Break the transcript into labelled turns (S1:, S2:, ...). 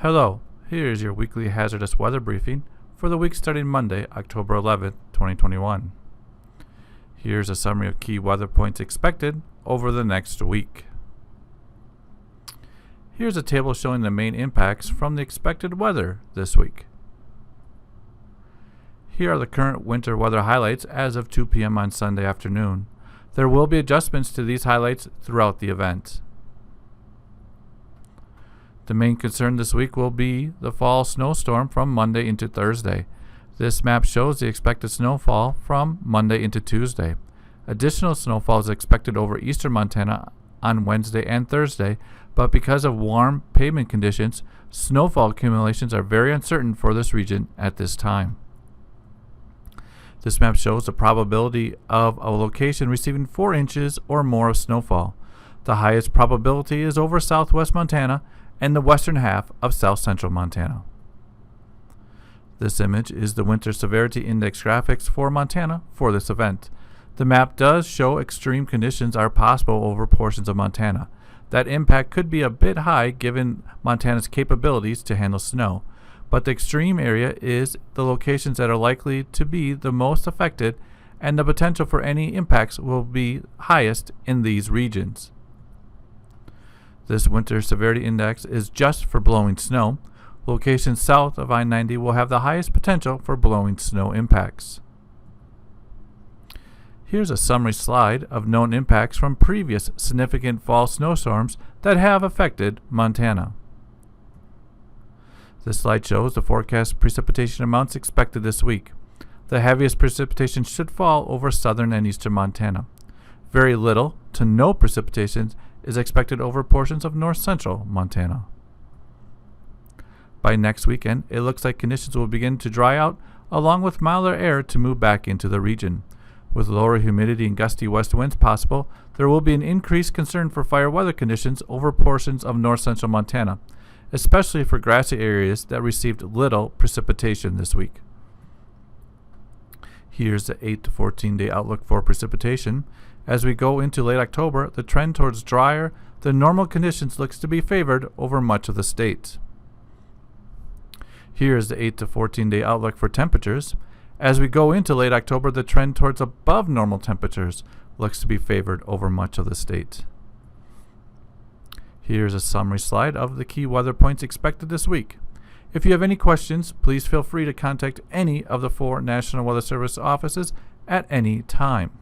S1: Hello, here is your weekly hazardous weather briefing for the week starting Monday, October 11th, 2021. Here's a summary of key weather points expected over the next week. Here's a table showing the main impacts from the expected weather this week. Here are the current winter weather highlights as of 2 p.m. on Sunday afternoon. There will be adjustments to these highlights throughout the event. The main concern this week will be the fall snowstorm from Monday into Thursday. This map shows the expected snowfall from Monday into Tuesday. Additional snowfall is expected over eastern Montana on Wednesday and Thursday, but because of warm pavement conditions, snowfall accumulations are very uncertain for this region at this time. This map shows the probability of a location receiving 4 inches or more of snowfall. The highest probability is over southwest Montana and the western half of south central Montana. This image is the Winter Severity Index graphics for Montana for this event. The map does show extreme conditions are possible over portions of Montana. That impact could be a bit high given Montana's capabilities to handle snow, but the extreme area is the locations that are likely to be the most affected, and the potential for any impacts will be highest in these regions. This Winter Severity Index is just for blowing snow. Locations south of I-90 will have the highest potential for blowing snow impacts. Here's a summary slide of known impacts from previous significant fall snowstorms that have affected Montana. This slide shows the forecast precipitation amounts expected this week. The heaviest precipitation should fall over southern and eastern Montana. Very little to no precipitation is expected over portions of north central Montana. By next weekend, it looks like conditions will begin to dry out, along with milder air to move back into the region. With lower humidity and gusty west winds possible, there will be an increased concern for fire weather conditions over portions of north central Montana, especially for grassy areas that received little precipitation this week. Here's the 8 to 14 day outlook for precipitation. As we go into late October, the trend towards drier than normal conditions looks to be favored over much of the state. Here is the 8 to 14 day outlook for temperatures. As we go into late October, the trend towards above normal temperatures looks to be favored over much of the state. Here's a summary slide of the key weather points expected this week. If you have any questions, please feel free to contact any of the 4 National Weather Service offices at any time.